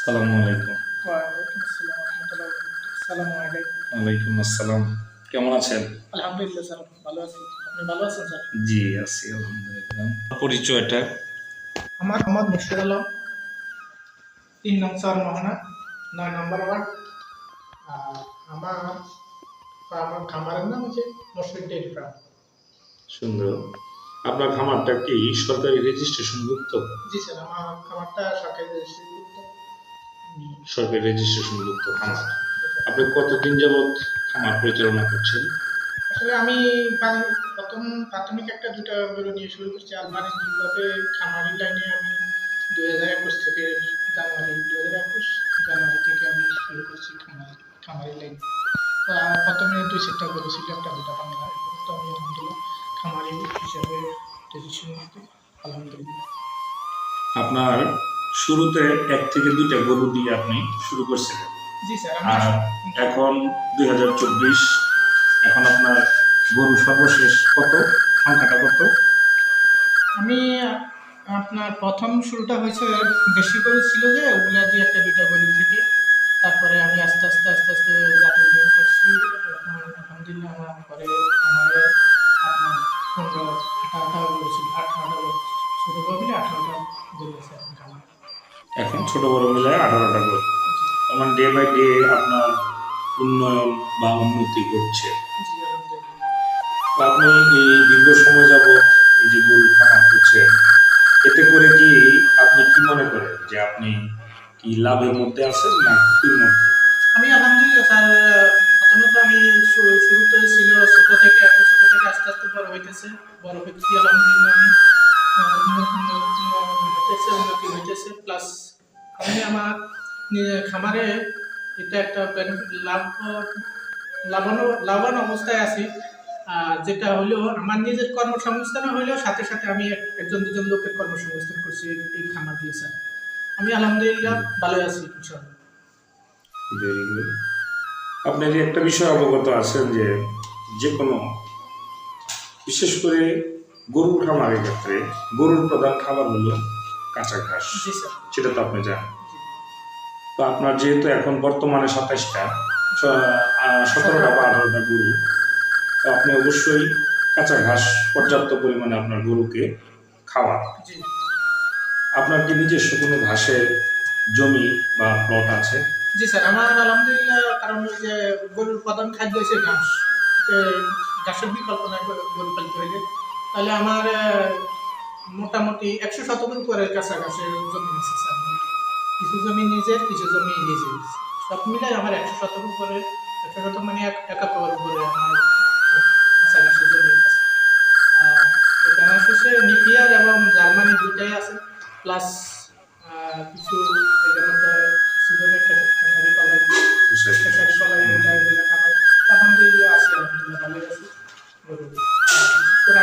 আসসালামু আলাইকুম। ওয়ালাইকুম আসসালাম রহমতুল্লাহ আসসালামু আলাইকুম। ওয়ালাইকুম আসসালাম। কেমন আছেন? আলহামদুলিল্লাহ স্যার ভালো আছি। আপনি ভালো আছেন স্যার? জি, আছি আলহামদুলিল্লাহ। পরিচয়টা? আমার মোহাম্মদ মুশফিক আলম, ৩ নং চার মোহনা, ৯ নম্বর ওয়ার্ড। আর আমার আমার খামারের নাম হচ্ছে মুশফিক ডেইরি ফার্ম। সুন্দর। আপনার খামারটা কি সরকারি রেজিস্ট্রেশনভুক্ত? জি স্যার, আমার খামারটা সরকারি রেজিস্ট্রিভুক্ত। সরকারি রেজিস্ট্রেশনভুক্ত জি খামার। স্যার, জি স্যার। আপনি কতদিন যাবৎ খামার পরিচালনা করছেন? আসলে আমি প্রথম প্রাথমিক একটা দুটা গরু নিয়ে শুরু করছি, আর বাণিজ্যিকভাবে খামারি লাইনে আমি 2021 থেকে জানুয়ারি থেকে আমি শুরু করছি খামারি লাইন। প্রথমে 2 সেটটা গরু ছিল, একটা দুটা বাংলা। এখন তো আমি আলহামদুলিল্লাহ খামারি হিসেবে রেজিস্ট্রেশন নিতে আলহামদুলিল্লাহ। আপনার শুরুতে ১ থেকে ২টা গরু দিয়ে আপনি শুরু করছিলেন। জি স্যার, আর এখন ২০২৪, এখন আপনার গরু সর্বশেষ কত? সংখ্যাটা কত? আমি আপনার প্রথম শুরুটা হয়েছে দেশি গরু ছিল, যে ওগুলা দিয়ে একটা দুইটা গরু থেকে। তারপরে আমি আস্তে আস্তে আস্তে আস্তে জাত উন্নয়ন করছি। এখন আলহামদুলিল্লাহ আমার ঘরে আমার আপনার 15-18টা গরু ছিল, 18টা গরু ছোট গরু মিলে 18টা গরু আছে এখন আমার। এখন ছোট বড় মিলায় ১৮টা গরু। তার মানে ডে বাই ডে আপনার উন্নয়ন বা উন্নতি ঘটছে। জি আলহামদুলিল্লাহ। তো আপনি এই দীর্ঘ সময় যাবৎ এই যে গরু খামার করছেন, এতে করে কি আপনি কি মনে করেন যে আপনি কি লাভের মধ্যে আছেন না ক্ষতির মধ্যে? আমি আলহামদুলিল্লাহ স্যার, প্রথমত আমি শুরুতে ছিল ছোট থেকে, এখন ছোট থেকে আস্তে আস্তে বড় হইতেছে। বড় হইতেছি আলহামদুলিল্লাহ আমি, উন্নতি হইতেছে। প্লাস আমি আমার খামারে এটা একটা লাভবান অবস্থায় আছি। যেটা হলো আমার নিজের কর্মসংস্থান হইলেও সাথে সাথে আমি একজন দুজন লোকের কর্মসংস্থান করছি এই খামার দিয়ে স্যার। আমি আলহামদুলিল্লাহ ভালো আছি ইনশাআল্লাহ। Very good. আপনি যে একটা বিষয় অবগত আছেন যে যে কোনো বিশেষ করে গরুর খামারের ক্ষেত্রে গরুর প্রধান খাবার হলো কাঁচা ঘাস। জি স্যার। সেটা তো আপনি জানেন। জি। তো আপনার যেহেতু এখন বর্তমানে ২৭টা ১৭টা বা ১৮টা গরু, তো আপনি অবশ্যই কাঁচা ঘাস পর্যাপ্ত পরিমাণে আপনার গরুকে খাওয়ান। জি। আপনার কি নিজস্ব কোনো ঘাসের জমি বা প্লট আছে? জি স্যার, আমার আলহামদুলিল্লাহ, কারণ ওই যে গরুর প্রধান খাদ্য হচ্ছে ঘাস। এ, ঘাসের বিকল্প নাই গরু পালতে হইলে। তাহলে আমার মোটামুটি ১০০ শতকের উপরে কাঁচা ঘাসের জমি আছে স্যার। কিছু জমি নিজের, কিছু জমি লিজের। সব মিলাই আমার ১০০ শতকের উপরে, ১০০ শতক মানে ১ একরের উপরে আমার কাঁচা ঘাসের জমি আছে। আহ, এখানে হচ্ছে নিপিয়ার এবং জার্মানি দুইটাই আছে। প্লাস কিছু এই যেমন সিজনে খেসারি কলাই, খেসারি কলাই এগুলা খাবাই। আলহামদুলিল্লাহ আছি, আলহামদুলিল্লাহ ভালোই আছি। গরু বিশেষ করে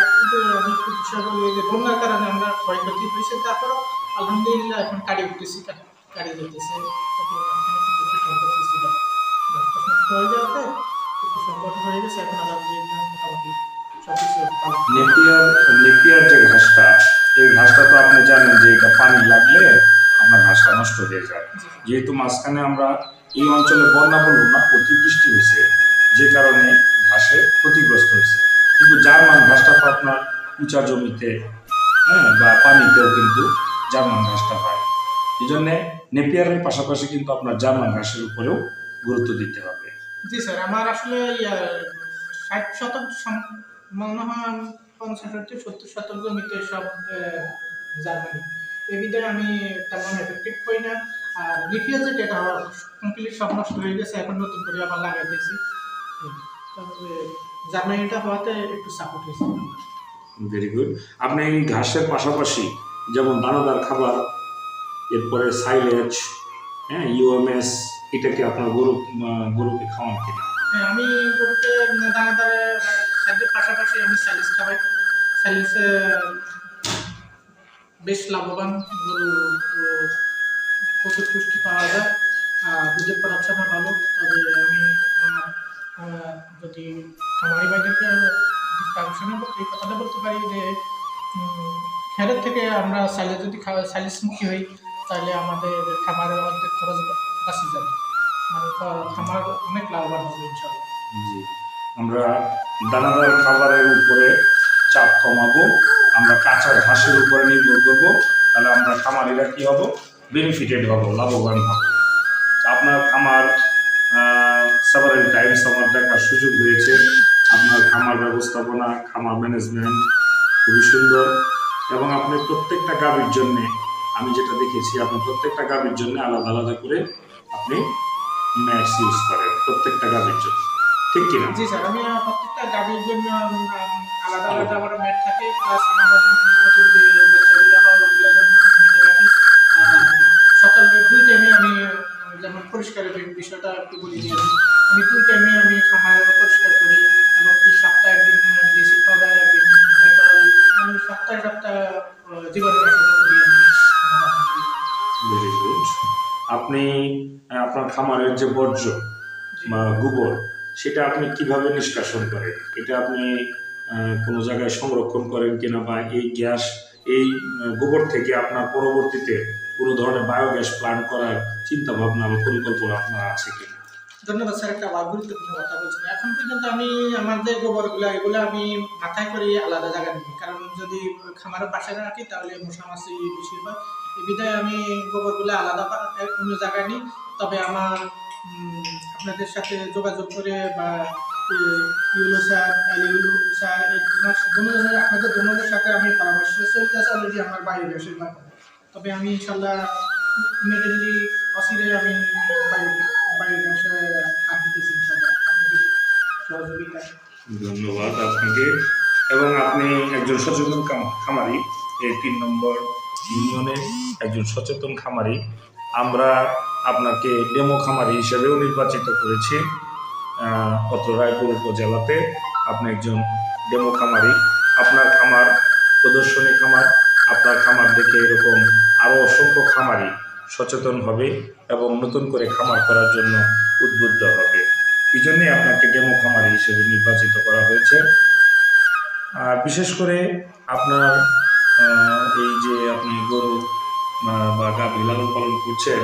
আমি একটু বিষয় বলি, এই যে বন্যার কারণে আমরা ক্ষয়ক্ষতি হয়েছে, তারপরও আলহামদুলিল্লাহ এখন কাড়ি উঠতেছি, কাড়ি যেতেছে। একটু সংকট ছিল, গাছটা নষ্ট হয়ে যাওয়াতে একটু সংকট হয়ে গেছে। এখন আলহামদুলিল্লাহ মোটামুটি সবকিছু ভালো। নেপিয়ার নেপিয়ার যে ঘাসটা, এই ঘাসটা তো আপনি জানেন যে এটা পানি লাগলে আপনার ঘাসটা নষ্ট হয়ে যায়। জি যেহেতু মাঝখানে আমরা এই অঞ্চলে বন্যা বলবো না, অতিবৃষ্টি হয়েছে, যে কারণে ঘাসে ক্ষতিগ্রস্ত হয়েছে। কিন্তু জার্মান ঘাসটা তো আপনার উঁচা জমিতে, হ্যাঁ, বা পানিতেও কিন্তু জার্মান ঘাসটা হয়। এই জন্যে নেপিয়ারের পাশাপাশি কিন্তু আপনার জার্মান ঘাসের উপরেও গুরুত্ব দিতে হবে। জি স্যার, আমার আসলে ৬০ শতক মনে হয় ৫০-৭০ জমিতে সব জার্মানি। এই বিধায় আমি তেমন এফেক্টেড হই না। আর লিথিয়াম যেটা, এটা কমপ্লিট সব নষ্ট হয়ে গেছে, এখন নতুন করে আবার লাগাইতেছি। তবে জার্মানিটা হওয়াতে একটু সাপোর্ট হয়েছে আমার। Very good. আপনি এই ঘাসের পাশাপাশি যেমন দানাদার খাবার, এরপরে সাইলেজ, হ্যাঁ, ইউএমএস, এটা কি আপনার গরুকে খাওয়ান কিনা? হ্যাঁ, আমি গরুকে দানাদারে খাদ্যের পাশাপাশি আমি স্যালিস খাওয়াই। স্যালিসে বেশ লাভবান গরু, প্রচুর পুষ্টি পাওয়া যায়। দুধের প্রোডাকশনও ভালো। তবে আমি আমার যদি খামারি ভাইদেরকে ডিসকাশনে এই কথাটা বলতে পারি যে, খেরের থেকে আমরা সাইলেজ যদি সাইলেজমুখী হই, তাহলে আমাদের খামারের অর্ধেক খরচ বাঁচে যাবে, মানে খামার অনেক লাভবান হবে ইনশাল্লাহ। জি, আমরা দানাদার খাবারের উপরে চাপ কমাবো, আমরা কাঁচা ঘাসের উপরে নির্ভর করবো, তাহলে আমরা খামারিরা কি হব, বেনিফিটেড হব, লাভবান হব। আপনার খামার সেভারেল টাইমস আমার দেখার সুযোগ হয়েছে। আপনার খামার ব্যবস্থাপনা, খামার ম্যানেজমেন্ট খুবই সুন্দর, এবং আপনি প্রত্যেকটা গাভীর জন্যে, আমি যেটা দেখেছি, আপনি প্রত্যেকটা গাভীর জন্য আলাদা আলাদা করে আপনি ম্যাটস ইউজ করেন প্রত্যেকটা গাভীর জন্য, ঠিক কিনা? জি স্যার, আমি প্রত্যেকটা গাভীর জন্য আলাদা আলাদা আমার ম্যাট থাকে, প্লাস আমার নতুন যে বাচ্চাগুলো হয় ওগুলোর জন্য আমি ম্যাটে রাখি। সকালে 2 টাইমে আমি যেমন পরিষ্কারের বিষয়টা একটু বলি যে আমি 2 টাইমে আমি খামার পরিষ্কার করি, এবং কি সপ্তাহে একদিন ব্লিচিং পাউডার, একদিন ডেটল, মানে সপ্তাহে জীবাণুনাশক করি আমি আমার খামারে। Very good. আপনি আপনার খামারের যে বর্জ্য জি। বা গোবর, সেটা আপনি কিভাবে নিষ্কাশন করেন? এটা আপনি কোনো জায়গায় সংরক্ষণ করেন কিনা, বা এই গ্যাস, এই গোবর থেকে আপনার পরবর্তীতে কোনো ধরনের বায়োগ্যাস প্ল্যান্ট করার চিন্তা ভাবনা বা পরিকল্পনা আপনার আছে কিনা? ধন্যবাদ স্যার, একটা গুরুত্বপূর্ণ কথা বলছেন। এখন পর্যন্ত আমি আমার যে গোবরগুলো এগুলো আমি মাথায় করে আলাদা জায়গায় নিই, কারণ যদি খামারের পাশে রাখি তাহলে মশা মাছি বেশি হয়। এই বিধায় আমি গোবরগুলো আলাদা অন্য জায়গায় নিই। তবে আমার আপনাদের সাথে যোগাযোগ করে বা ইউলো স্যার, ইউলো স্যার, আপনাদের দুজনের সাথে আমি পরামর্শ চলতেছে অলরেডি আমার বায়োগ্যাসের ব্যাপারে। তবে আমি ইনশাল্লাহ ইমিডিয়েটলি অচিরেই আমি বায়োগ্যাসে হাত দিতেছি ইনশাল্লাহ আপনাদের সহযোগিতায়। ধন্যবাদ আপনাকে। এবং আপনি একজন সচেতন খামারি, এই 3 নম্বর ইউনিয়নের একজন সচেতন খামারি। আমরা আপনাকে ডেমো খামারি হিসেবেও নির্বাচিত করেছি। অত্র রায়পুর উপজেলাতে আপনি একজন ডেমো খামারি। আপনার খামার প্রদর্শনী খামার, আপনার খামার দেখে এরকম আরও অসংখ্য খামারি সচেতন হবে এবং নতুন করে খামার করার জন্য উদ্বুদ্ধ হবে। এই জন্যে আপনাকে ডেমো খামারি হিসেবে নির্বাচিত করা হয়েছে। আর বিশেষ করে আপনার এই যে আপনি গরু বা গাভী লালন পালন করছেন,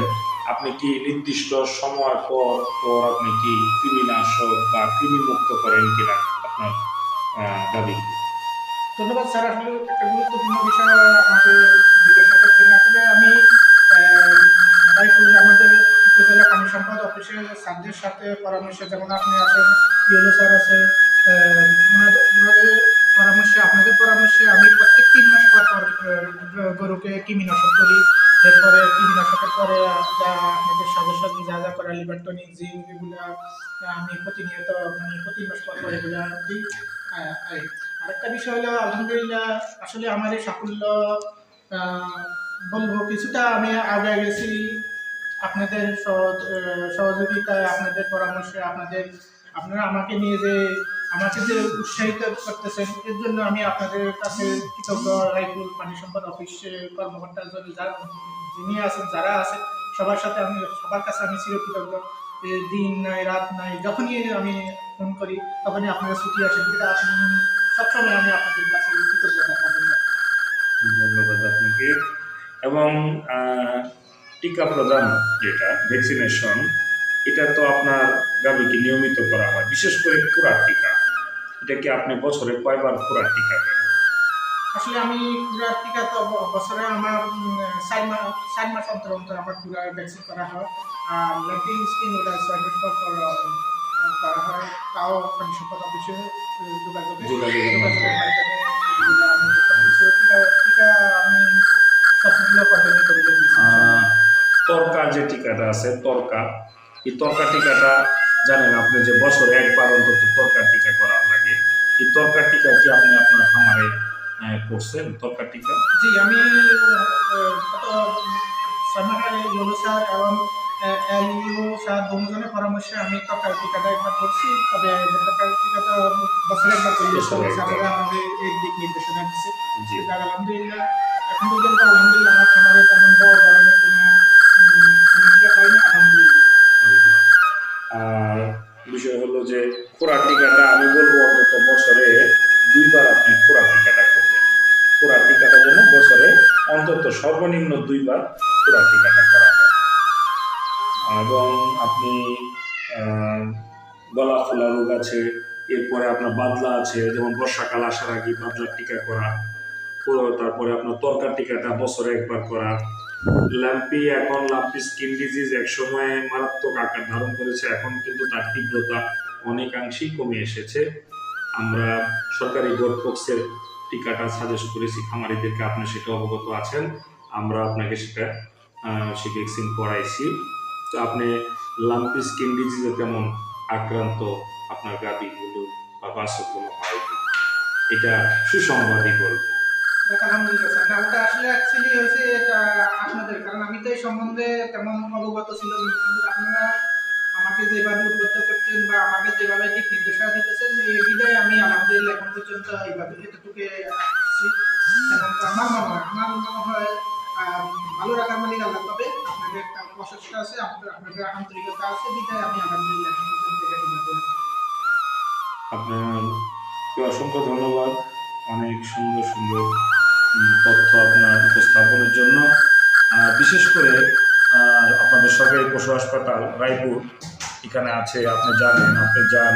আপনি কি নির্দিষ্ট সময় পর পর আপনি কি কৃমিনাশক বা কৃমিমুক্ত করেন কিনা আপনার গাভীকে? ধন্যবাদ স্যার, আসলে একটা গুরুত্বপূর্ণ বিষয় আমাদের জিজ্ঞাসা করছেন। আসলে আমি রায়পুর আমাদের উপজেলা পানি সম্পদ অফিসের স্যারদের সাথে পরামর্শে, যেমন আপনি আছেন, ইউলো স্যার আছে, ওনাদের পরামর্শে, আপনাদের পরামর্শে আমি প্রত্যেক 3 মাস পর পর গরুকে কৃমিনাশক করি। এরপরে কৃমিনাশকের পরে যা আমাদের সদস্য যা যা করা, লিভারটনিক, জিঙ্ক, এগুলো আমি প্রতিনিয়ত, মানে প্রতি মাস পর পর এগুলো দিই। আরেকটা বিষয় হলো আলহামদুলিল্লাহ, আসলে আমার এই সাফল্য বলবো কিছুটা আমি আগে গেছি আপনাদের সহযোগিতায়, আপনাদের পরামর্শে, আপনারা আমাকে নিয়ে যে আমাকে যে উৎসাহিত করতেছেন, এর জন্য আমি আপনাদের কাছে কৃতজ্ঞ। রায়পুর পানি সম্পদ অফিসে কর্মকর্তা যিনি আছেন, যারা আছেন, সবার কাছে আমি চিরকৃতজ্ঞ। দিন নাই রাত নাই, যখনই আমি ফোন করি তখনই আপনারা ছুটি আসেন, এটা আপনি সবসময় আমি আপনাদের কাছে কৃতজ্ঞতা পাবেন। ধন্যবাদ আপনাকে। এবং টিকা প্রদান, যেটা ভ্যাকসিনেশন, এটা তো আপনার গাভীকে নিয়মিত করা হয়, বিশেষ করে খুরার টিকা। এটা কি আপনি বছরে কয়বার খুরার টিকা দেন? আসলে আমি খুরার টিকা তো বছরে আমার 4 মাস অন্তর অন্তর আমার খুরার ভ্যাকসিন করা হয়। আর ল্যাটিন স্কিন ওটা 6 মাস পর পর করা হয়, তাও পানি সম্পদ অফিসে যোগাযোগের মাধ্যমে এগুলো আমি সবকিছু টিকা আমি সবগুলো কন্টিনিউ করে দিয়েছি। তরকা যে টিকাটা আছে, এই তরকা টিকাটা জানেন আপনি যে বছরে একবার অন্তত তরকার টিকা করা লাগে। এই তরকার টিকা কি আপনি আপনার খামারে করছেন, তরকার টিকা? জি, আমি গত 6 মাস আগে ইউলো স্যার এবং এলইও স্যার দুজনের পরামর্শে আমি তরকারি টিকাটা একবার করছি। তবে তরকারি টিকাটা বছরে একবার করি, স্যারেরা আমাদের এই দিক নির্দেশনা দিচ্ছে। জি। আলহামদুলিল্লাহ, এখন পর্যন্ত আলহামদুলিল্লাহ আমার খামারে তেমন বড় ধরনের কোনো সমস্যা হয়নি, আলহামদুলিল্লাহ। আর বিষয় হলো যে খোরাক টিকাটা আমি বলবো অন্তত বছরে 2বার আপনি খোরাক টিকাটা করবেন। খোরাক টিকাটা যেন বছরে অন্তত সর্বনিম্ন 2বার খোরাক টিকা এবং আপনি আহ, গলা ফোলা রোগ আছে, এরপরে আপনার বাদলা আছে, যেমন বর্ষাকাল আসার আগে বাদলার টিকা করা, তারপরে আপনার তরকার টিকাটা বছরে একবার করা। লাম্পি স্কিন ডিজিজ এক সময় মারাত্মক আকার ধারণ করেছে, এখন কিন্তু তার তীব্রতা অনেকাংশেই কমে এসেছে। আমরা সরকারি বোরপক্সের টিকাটা সাজেস্ট করেছি খামারিদেরকে, আপনি সেটা অবগত আছেন। আমরা আপনাকে সেই ভ্যাকসিন করাইছি। তো আপনি লাম্পি স্কিন ডিজিজে তেমন আক্রান্ত আপনার গাভীগুলো বা বাছুরগুলো হয়নি, এটা সুসংবাদই বলবো। আলহামদুলিল্লাহ স্যার। না, ওটা আসলে অ্যাকচুয়ালি হয়েছে এটা আপনাদের, কারণ আমি তো এই সম্বন্ধে তেমন অবগত ছিল না। কিন্তু আপনারা আমাকে যেভাবে উদ্বুদ্ধ করছেন বা আমাকে যেভাবে দিক নির্দেশনা দিতেছেন, এই বিধায় আমি আলহামদুলিল্লাহ এখন পর্যন্ত এইভাবে এতটুকু আসছি। এবং আমার মনে হয় ভালো রাখার মালিক আল্লাহ, তবে আপনাদের একটা প্রচেষ্টা আছে, আপনাদের আন্তরিকতা আছে, বিধায় আমি আলহামদুলিল্লাহ এখন পর্যন্ত এটা এইভাবে আছি। আপনাকে অসংখ্য ধন্যবাদ অনেক সুন্দর সুন্দর তথ্য আপনার উপস্থাপনের জন্য। বিশেষ করে আপনাদের সরকারি পশু হাসপাতাল রায়পুর এখানে আছে, আপনি জানেন, আপনি যান।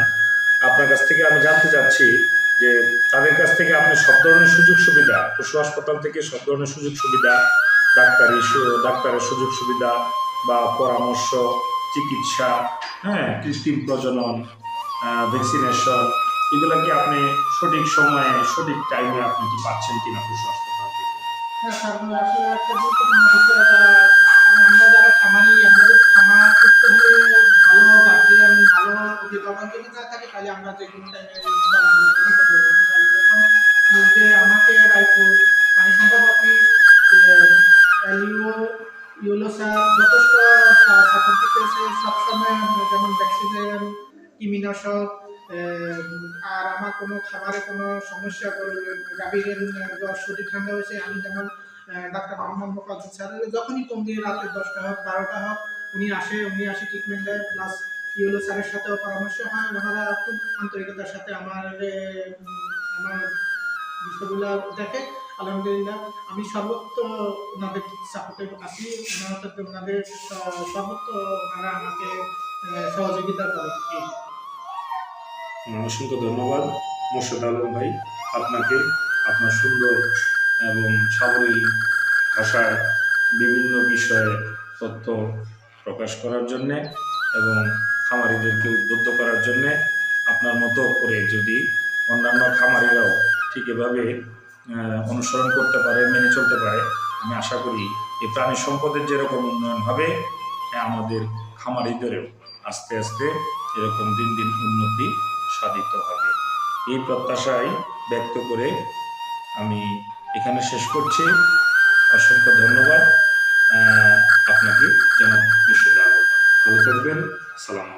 আপনার কাছ থেকে আমি জানতে চাচ্ছি যে তাদের কাছ থেকে আপনি সব ধরনের সুযোগ সুবিধা, পশু হাসপাতাল থেকে সব ধরনের সুযোগ সুবিধা, ডাক্তারের সুযোগ সুবিধা বা পরামর্শ, চিকিৎসা, হ্যাঁ, কৃত্রিম প্রজনন, ভ্যাকসিনেশন, এগুলো কি আপনি সঠিক সময়ে সঠিক টাইমে আপনি কি পাচ্ছেন কিনা পশু হাসপাতাল থেকে? হ্যাঁ স্যার, আসলে একটা গুরুত্বপূর্ণ বিষয় এটা। কারণ আমরা যারা খামারি, আমাদের খামার করতে হলে ভালো গার্জিয়ান, ভালো অভিভাবক যদি না থাকে, তাহলে আমরা যে কোনো টাইমে করতে পারি। এখন যে আমাকে রায়পুর প্রাণী সম্পদ অফিস, ইউলো স্যার যথেষ্ট সাপোর্ট দিতেছে সবসময়। যেমন ভ্যাকসিনের, কৃমিনাশক, আর আমার কোনো খাবারে কোনো সমস্যা, গাভীর জ্বর সর্দি ঠান্ডা হয়েছে, আমি যেমন ডাক্তার মোহাম্মদ মোকাদ্দুস স্যার যখনই কম দিয়ে রাতে 10টা হোক 12টা হোক উনি আসে ট্রিটমেন্ট দেয়, প্লাস ইউলো স্যারের সাথেও পরামর্শ হয়। ওনারা খুব আন্তরিকতার সাথে আমার বিষয়গুলো দেখে। আলহামদুলিল্লাহ আমি সর্বত্র ওনাদের সাপোর্টে আছি। ওনাদের সর্বত্র ওনারা আমাকে সহযোগিতা করে। অসংখ্য ধন্যবাদ মোর্শেদ আলম ভাই, আপনাকে আপনার সুন্দর এবং সাবলীল ভাষায় বিভিন্ন বিষয়ে তথ্য প্রকাশ করার জন্যে এবং খামারিদেরকে উদ্বুদ্ধ করার জন্যে। আপনার মতো করে যদি অন্যান্য খামারিরাও ঠিক এভাবে অনুসরণ করতে পারে, মেনে চলতে পারে, আমি আশা করি এই প্রাণী সম্পদের যেরকম উন্নয়ন হবে, আমাদের খামারিদেরও আস্তে আস্তে এরকম দিন দিন উন্নতি সাধিত হবে। এই প্রত্যাশাই ব্যক্ত করে আমি এখানে শেষ করছি। অসংখ্য ধন্যবাদ আপনাকে, জনাব মোর্শেদ আলম। ভালো থাকবেন। সালাম।